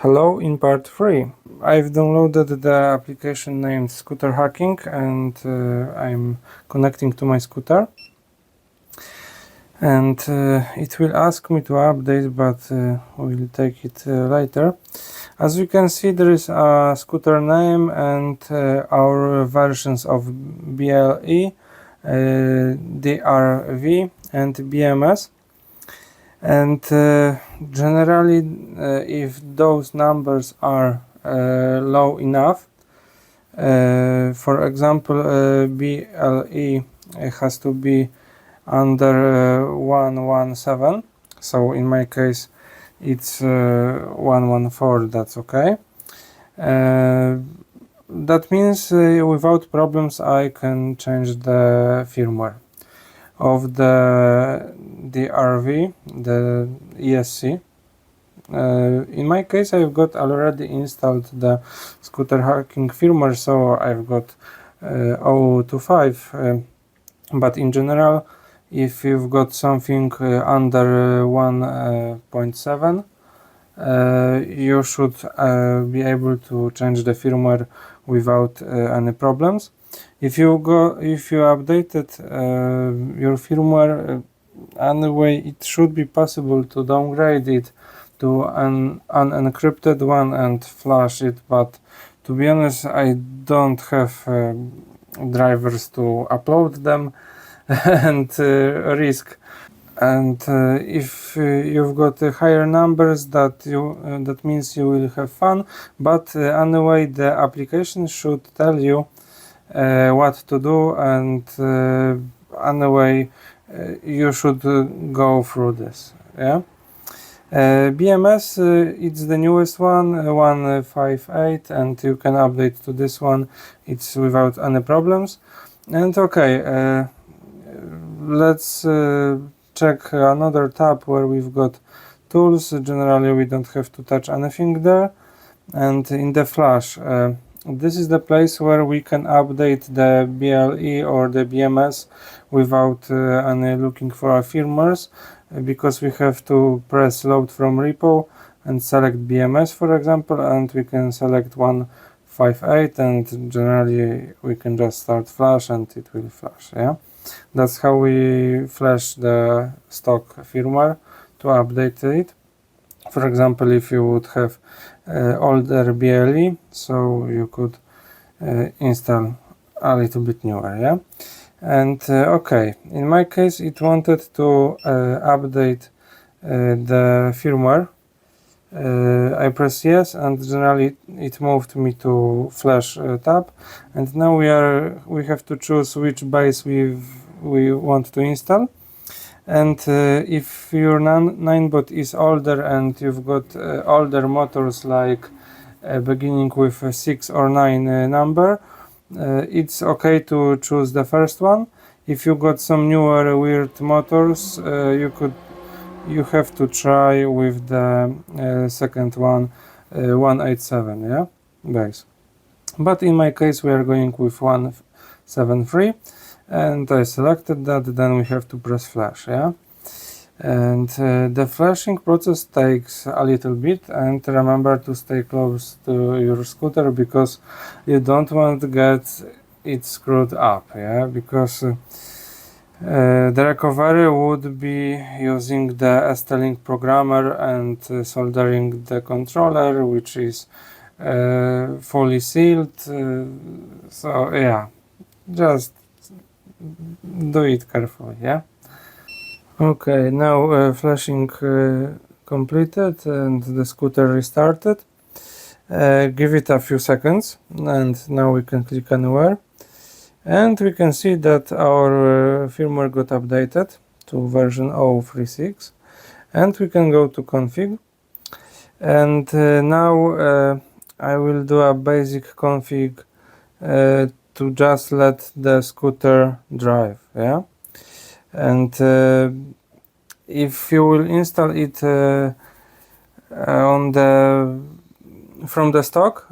Hello, in part 3. I've downloaded the application named scooterhacking and I'm connecting to my scooter. And it will ask me to update, but we'll take it later. As you can see, there is a scooter name and our versions of BLE, DRV and BMS. And generally, if those numbers are low enough, for example, BLE has to be under 117, so in my case it's 114, that's okay. That means without problems I can change the firmware of the RV, the ESC. In my case, I've got already installed the scooter hacking firmware, so I've got 025. But in general, if you've got something under 1.7, you should be able to change the firmware without any problems. If you updated your firmware, anyway, it should be possible to downgrade it to an unencrypted one and flash it, but to be honest, I don't have drivers to upload them and risk. And if you've got higher numbers, that means you will have fun, but anyway, the application should tell you what to do, and anyway, you should go through this. Yeah. BMS, it's the newest one, 158, and you can update to this one. It's without any problems. And okay, let's check another tab where we've got tools. Generally, we don't have to touch anything there. And in the flash, this is the place where we can update the BLE or the BMS without any looking for our firmwares, because we have to press load from repo and select BMS, for example, and we can select 158, and generally we can just start flash and it will flash. Yeah, that's how we flash the stock firmware to update it. For example, if you would have older BLE, so you could install a little bit newer. Yeah. And okay, in my case it wanted to update the firmware. I press yes, and generally it moved me to flash tab, and now we have to choose which base we want to install. And if your Ninebot is older and you've got older motors, like beginning with a 6 or 9 number, it's okay to choose the first one. If you got some newer weird motors, you have to try with the second one, 187, yeah, base. But in my case we are going with 173, and I selected that. Then we have to press flash, yeah. And the flashing process takes a little bit, and remember to stay close to your scooter, because you don't want to get it screwed up, yeah, because the recovery would be using the ST-Link programmer and soldering the controller, which is fully sealed, so yeah, just do it carefully, yeah. Okay, now flashing completed and the scooter restarted. Give it a few seconds, and now we can click anywhere, and we can see that our firmware got updated to version 036, and we can go to config, and now I will do a basic config to just let the scooter drive, yeah. And if you will install it from the stock,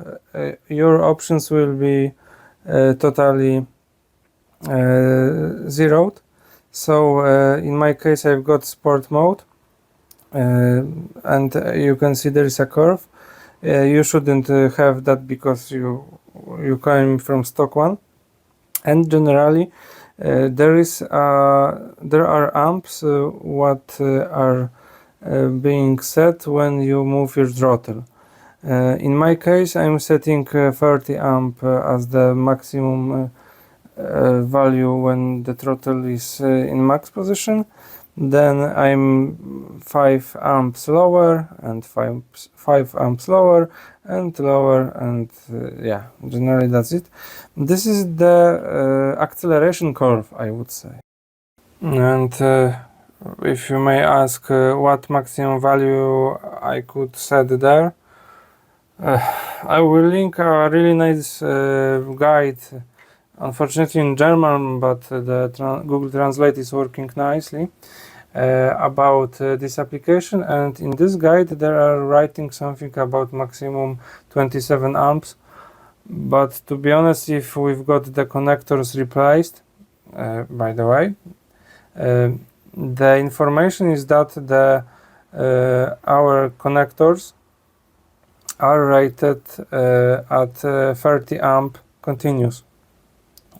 your options will be totally zeroed. So in my case I've got sport mode, and you can see there is a curve. you shouldn't have that because you came from stock one. And generally there are amps what are being set when you move your throttle. In my case, I'm setting 30 amp as the maximum value when the throttle is in max position. Then I'm 5 amps lower and 5 amps lower and lower, and yeah, generally that's it. This is the acceleration curve, I would say. And if you may ask what maximum value I could set there, I will link a really nice guide, unfortunately in German, but the Google Translate is working nicely, about this application. And in this guide they are writing something about maximum 27 amps. But to be honest, if we've got the connectors replaced, by the way, the information is that our connectors are rated at 30 amp continuous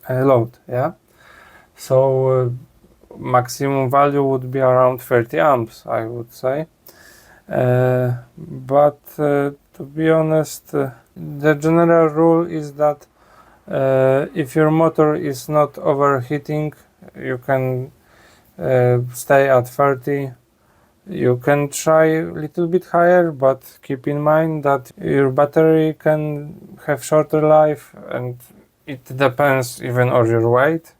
load, yeah. So maximum value would be around 30 amps, I would say. But to be honest, the general rule is that if your motor is not overheating, you can stay at 30. You can try a little bit higher, but keep in mind that your battery can have shorter life, and it depends even on your weight.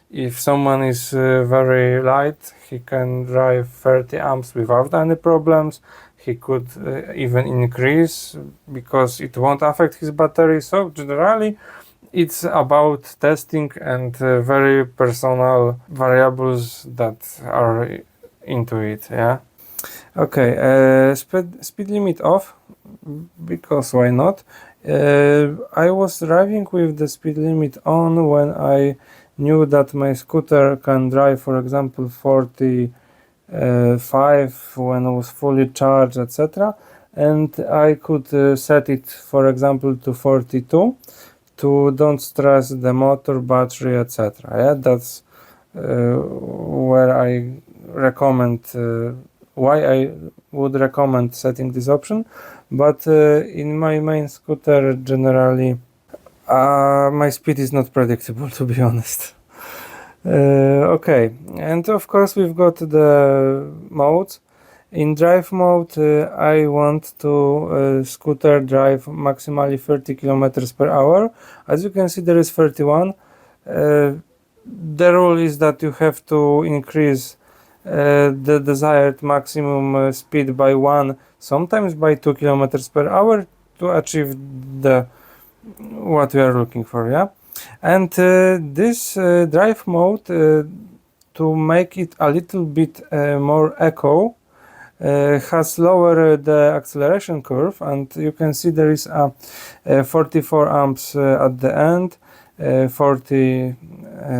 If someone is very light, he can drive 30 amps without any problems. He could even increase because it won't affect his battery. So generally it's about testing and very personal variables that are into it, yeah. Okay, speed limit off, because why not? I was driving with the speed limit on when I knew that my scooter can drive, for example, 45 when I was fully charged, etc. And I could set it, for example, to 42 to don't stress the motor, battery, etc. Yeah, that's where I recommend, why I would recommend setting this option. But in my main scooter, generally my speed is not predictable, to be honest. Okay, and of course we've got the modes. In drive mode, I want to scooter drive maximally 30 kilometers per hour. As you can see, there is 31. The rule is that you have to increase the desired maximum speed by 1, sometimes by 2 kilometers per hour to achieve the what we are looking for, yeah. And this drive mode, to make it a little bit more eco, has lowered the acceleration curve, and you can see there is a 44 amps at the end, 40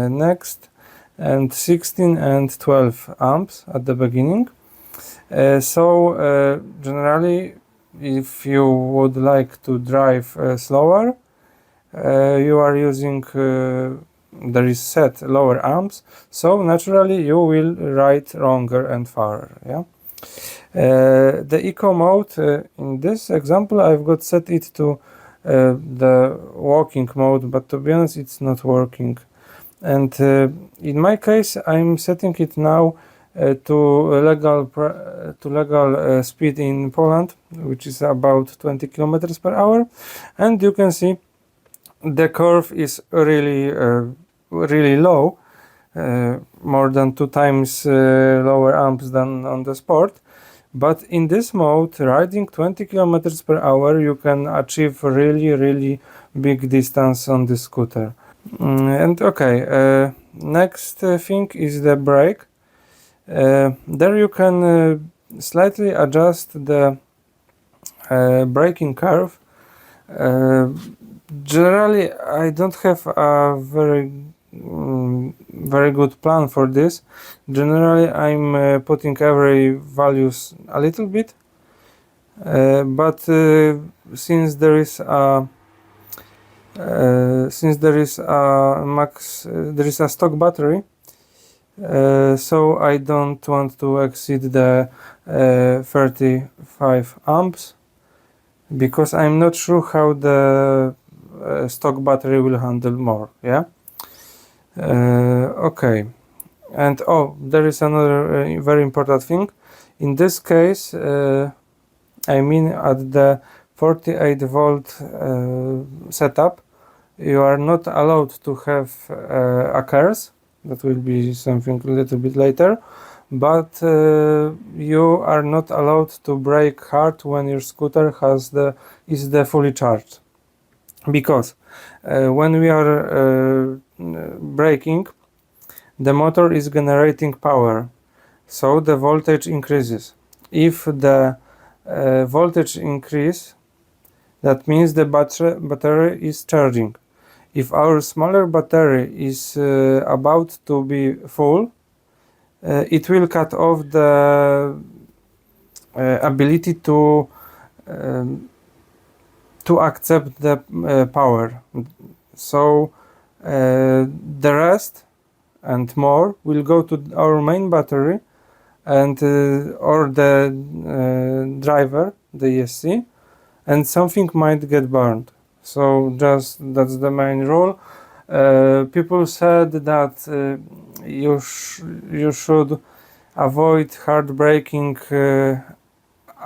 next, and 16 and 12 amps at the beginning. So generally, if you would like to drive slower, you are using there is set lower amps, so naturally you will ride longer and farther, yeah. The eco mode, in this example I've got set it to the walking mode, but to be honest it's not working. And in my case I'm setting it now to legal speed in Poland, which is about 20 kilometers per hour, and you can see the curve is really really low, more than 2 times lower amps than on the sport. But in this mode, riding 20 kilometers per hour, you can achieve really big distance on the scooter. And okay, next thing is the brake. There you can slightly adjust the braking curve. Generally, I don't have a very good plan for this. Generally, I'm putting every values a little bit, but since there is a there is a stock battery, so I don't want to exceed the 35 amps, because I'm not sure how the stock battery will handle more. Yeah. Okay. And there is another very important thing. In this case, I mean at the 48 volt setup, you are not allowed to have a kers. That will be something a little bit later. But you are not allowed to brake hard when your scooter is fully charged, because when we are braking, the motor is generating power, so the voltage increases. If the voltage increase, that means the battery is charging. If our smaller battery is about to be full, it will cut off the ability to accept the power. So the rest and more will go to our main battery and or the driver, the ESC, and something might get burned. So that's the main rule. People said that you should avoid hard braking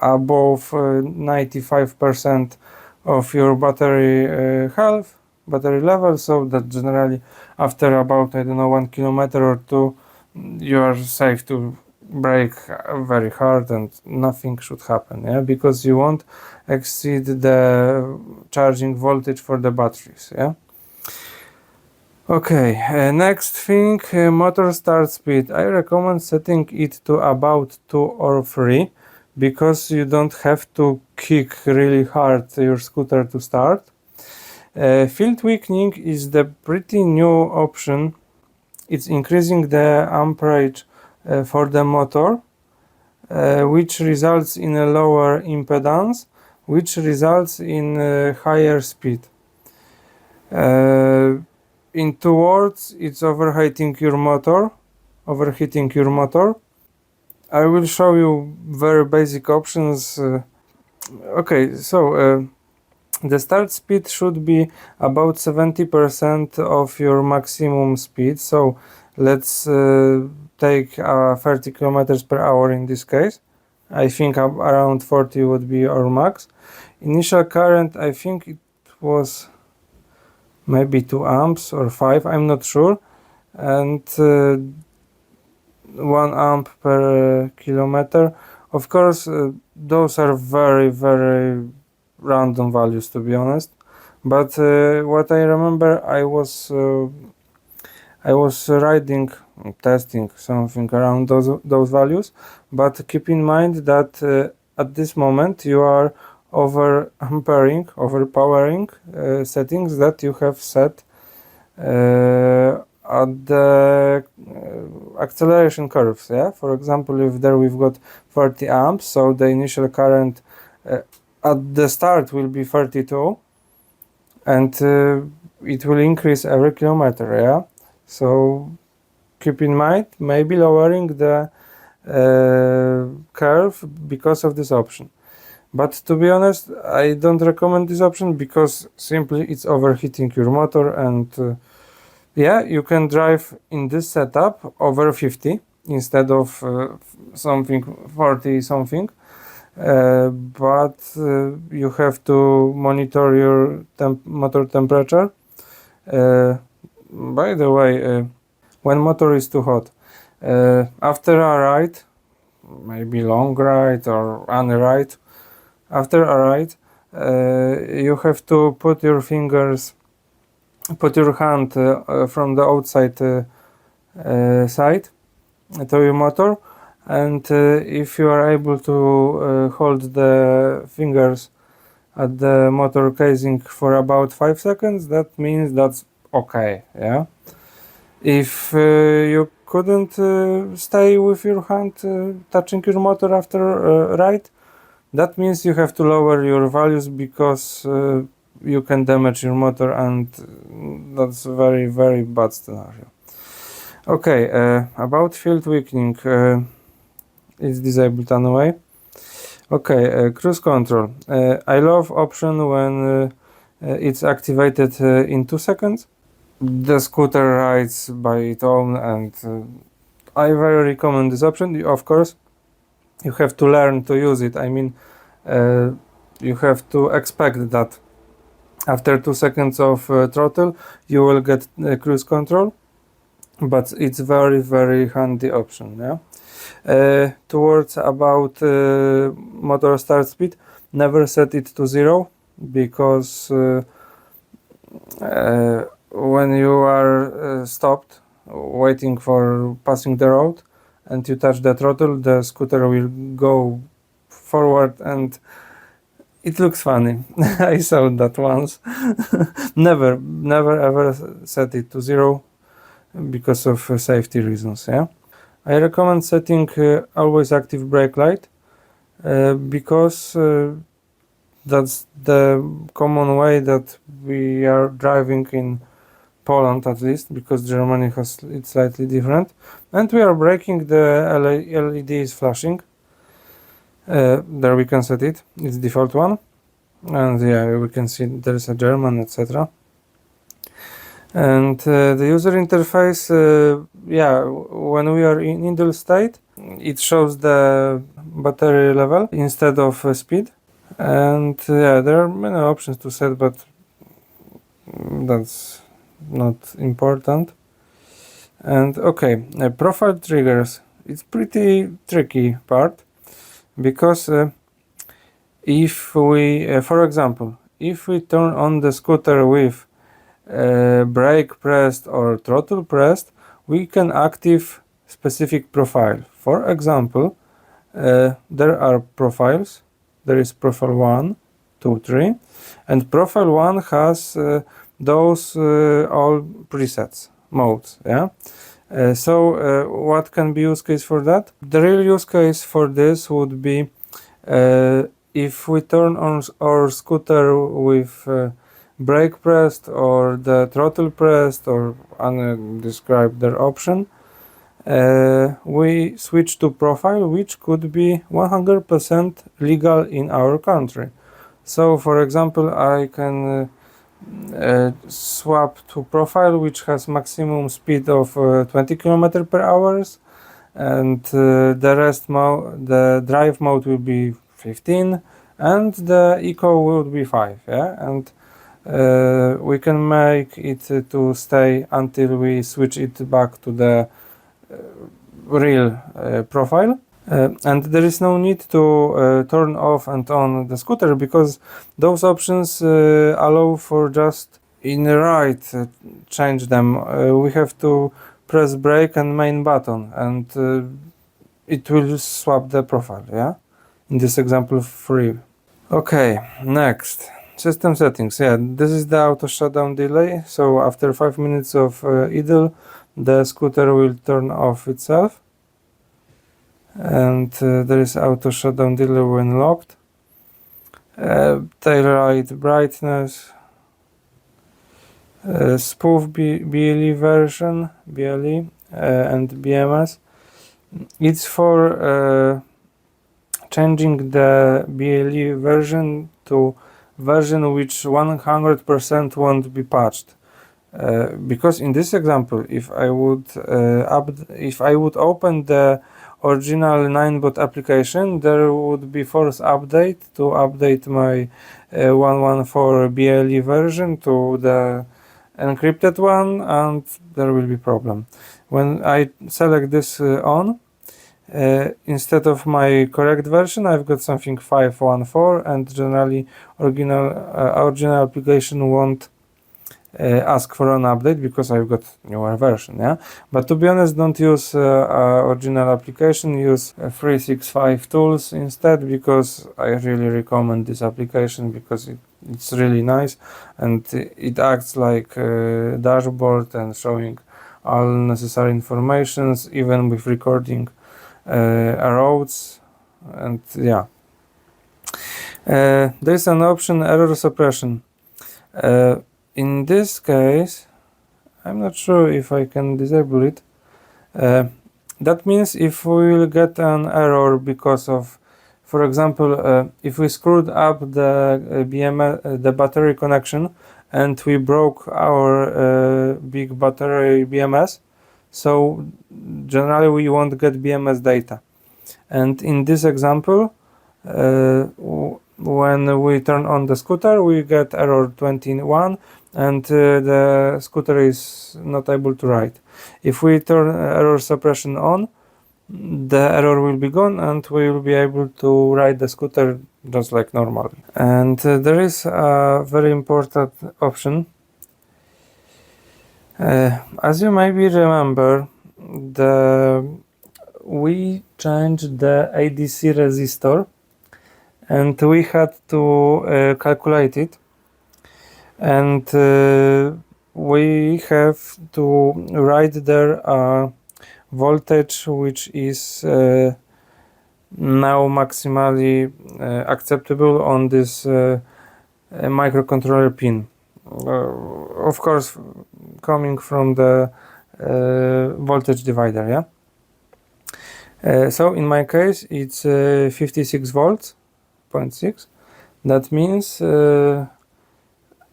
above 95% of your battery health, battery level, so that generally after about, I don't know, 1 kilometer or 2, you are safe to brake very hard and nothing should happen, yeah, because you won't exceed the charging voltage for the batteries, yeah. Okay, next thing, motor start speed. I recommend setting it to about 2 or 3, because you don't have to kick really hard your scooter to start. Field weakening is the pretty new option. It's increasing the amperage for the motor, which results in a lower impedance, which results in higher speed. In 2 words, it's overheating your motor. I will show you very basic options. Okay, so the start speed should be about 70% of your maximum speed. So let's take 30 kilometers per hour in this case. I think around 40 would be our max. Initial current, I think it was maybe 2 amps or 5, I'm not sure. And 1 amp per kilometer. Of course, those are very, very random values, to be honest. But what I remember, I was riding, testing something around those values. But keep in mind that at this moment you are overpowering settings that you have set at the acceleration curves. Yeah, for example, if there we've got 30 amps, so the initial current at the start will be 32, and it will increase every kilometer. Yeah, so keep in mind maybe lowering the curve because of this option. But to be honest, I don't recommend this option, because simply it's overheating your motor, and yeah, you can drive in this setup over 50 instead of something 40 something, but you have to monitor your motor temperature. By the way, when motor is too hot, after a ride, maybe long ride or any ride, after a ride, you have to put your hand from the outside side to your motor, and if you are able to hold the fingers at the motor casing for about 5 seconds, that means that's okay. Yeah, if you couldn't stay with your hand touching your motor after ride, that means you have to lower your values because you can damage your motor, and that's a very, very bad scenario. Okay, about field weakening, it's disabled anyway. Okay, cruise control. I love option when it's activated in 2 seconds. The scooter rides by its own, and I very recommend this option. Of course, you have to learn to use it. I mean, you have to expect that after 2 seconds of throttle you will get cruise control, but it's very, very handy option. Yeah. Towards about motor start speed, never set it to 0, because when you are stopped waiting for passing the road and you touch the throttle, the scooter will go forward, and it looks funny. I saw that once. Never ever set it to 0 because of safety reasons. Yeah, I recommend setting always active brake light, because that's the common way that we are driving in Poland, at least, because Germany has it slightly different, and we are braking, the LED is flashing. There we can set it, it's default one, and yeah, we can see there is a German, etc. And the user interface, yeah, when we are in idle state, it shows the battery level instead of speed, and yeah, there are many options to set, but that's not important. And okay, profile triggers, it's pretty tricky part, because if we, for example, if we turn on the scooter with brake pressed or throttle pressed, we can active specific profile. For example, there are profiles. There is profile 1, 2, 3, and profile 1 has those all presets, modes. Yeah. So what can be use case for that? The real use case for this would be if we turn on our scooter with brake pressed or the throttle pressed, or describe their option, we switch to profile, which could be 100% legal in our country. So for example, I can swap to profile which has maximum speed of 20 km per hour, and the rest the drive mode will be 15, and the eco will be 5. Yeah, and we can make it to stay until we switch it back to the real profile. And there is no need to turn off and on the scooter, because those options allow for just in the right change them. We have to press brake and main button, and it will swap the profile. Yeah, in this example free. Okay, next, system settings. Yeah, this is the auto shutdown delay. So after 5 minutes of idle, the scooter will turn off itself, and there is auto shutdown delay when locked. Tail light brightness, spoof BLE version, BLE and BMS. It's for changing the BLE version to version which 100% won't be patched. Because in this example, if I would open the original Ninebot application, there would be force update to update my 114 BLE version to the encrypted one, and there will be problem. When I select this on, instead of my correct version, I've got something 514, and generally original application won't ask for an update because I've got newer version. Yeah, but to be honest, don't use original application, use 365 tools instead, because I really recommend this application, because it's really nice, and it acts like a dashboard and showing all necessary informations, even with recording roads. And yeah, There's an option error suppression. In this case, I'm not sure if I can disable it. That means if we will get an error because of, for example, if we screwed up the the battery connection and we broke our big battery BMS, so generally we won't get BMS data. And in this example, when we turn on the scooter, we get error 21 and the scooter is not able to ride. If we turn error suppression on, the error will be gone and we will be able to ride the scooter just like normal. And there is a very important option. As you maybe remember, we changed the ADC resistor and we had to calculate it, and we have to write there a voltage which is now maximally acceptable on this microcontroller pin, of course coming from the voltage divider, yeah. So in my case it's 56 volts, 0.6. That means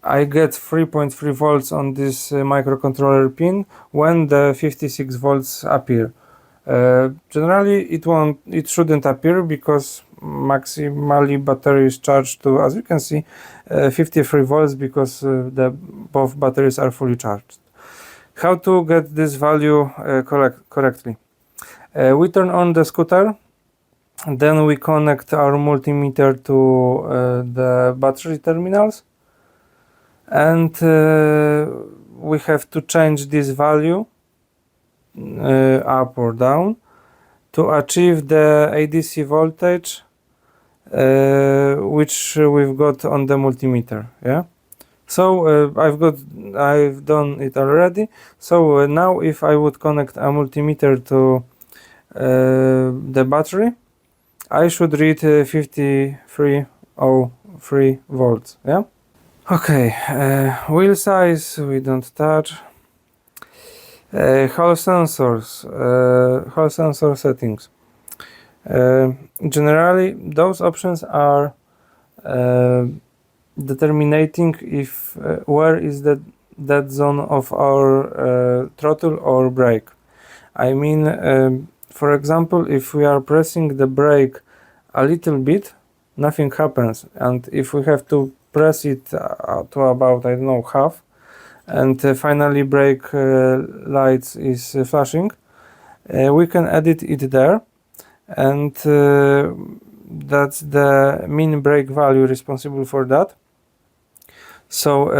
I get 3.3 volts on this microcontroller pin when the 56 volts appear. Generally it shouldn't appear because maximally battery is charged to, as you can see, 53 volts because both batteries are fully charged. How to get this value correctly? We turn on the scooter, then we connect our multimeter to the battery terminals, and we have to change this value up or down to achieve the ADC voltage which we've got on the multimeter, yeah. So I've done it already. So now if I would connect a multimeter to the battery, I should read 5303 volts, yeah. Okay, wheel size we don't touch. Hall sensor settings. Generally those options are determining if where is that zone of our throttle or brake. I mean, for example, if we are pressing the brake a little bit, nothing happens, and if we have to press it to about, I don't know, half, and finally brake lights is flashing, we can edit it there, and that's the mean brake value responsible for that. So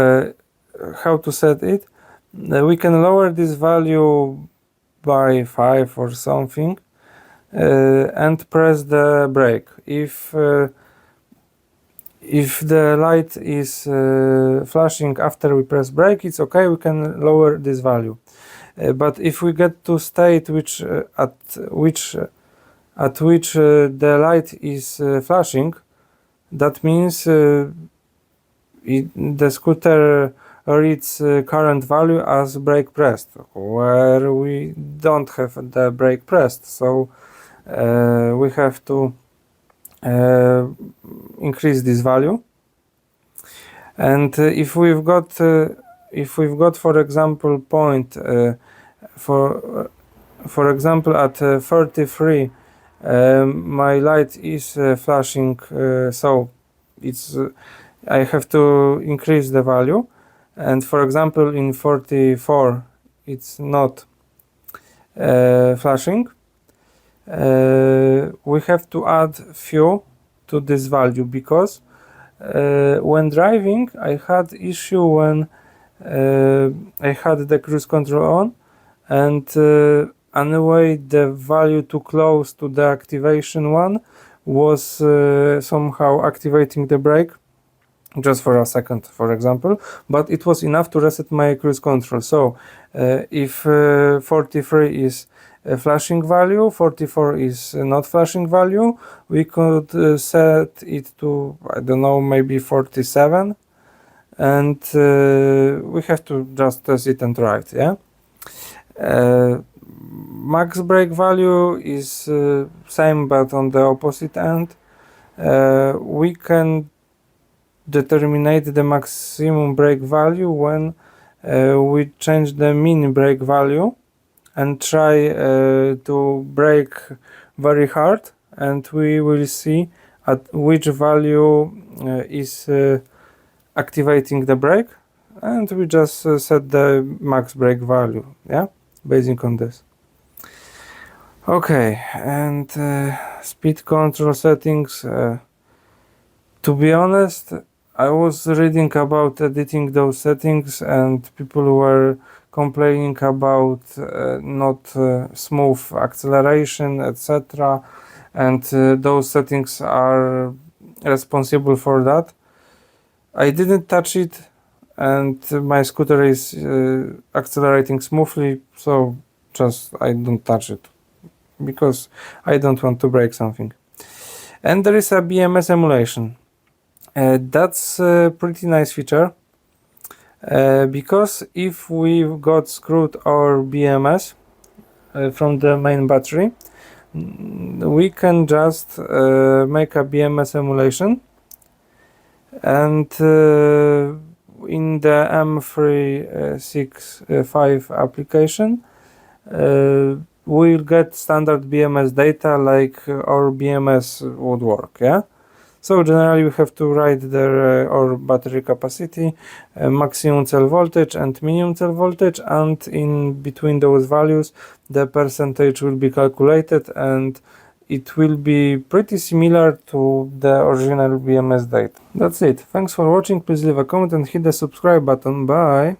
how to set it? We can lower this value by 5 or something and press the brake. If the light is flashing after we press brake, it's okay, we can lower this value. But if we get to state at which the light is flashing, that means the scooter reads current value as brake pressed, where we don't have the brake pressed, so we have to increase this value. And if we've got for example point for example at 33 my light is flashing, so it's I have to increase the value, and for example in 44 it's not flashing. We have to add few to this value, because when driving I had issue when I had the cruise control on, and anyway the value too close to the activation one was somehow activating the brake just for a second, for example, but it was enough to reset my cruise control. So if 43 is flashing value, 44 is not flashing value. We could set it to, I don't know, maybe 47, and we have to just test it and try it, yeah? Max brake value is same but on the opposite end. We can determine the maximum brake value when we change the mean brake value and try to brake very hard, and we will see at which value is activating the brake, and we just set the max brake value, yeah, based on this. Okay, and speed control settings. To be honest, I was reading about editing those settings, and people were complaining about not smooth acceleration, etc. And those settings are responsible for that. I didn't touch it, and my scooter is accelerating smoothly, so just I don't touch it because I don't want to break something. And there is a BMS emulation. That's a pretty nice feature, because if we got screwed our BMS from the main battery, we can just make a BMS emulation, and in the M365 application we'll get standard BMS data like our BMS would work, yeah? So generally we have to write there our battery capacity, maximum cell voltage and minimum cell voltage, and in between those values the percentage will be calculated, and it will be pretty similar to the original BMS data. That's it. Thanks for watching. Please leave a comment and hit the subscribe button. Bye!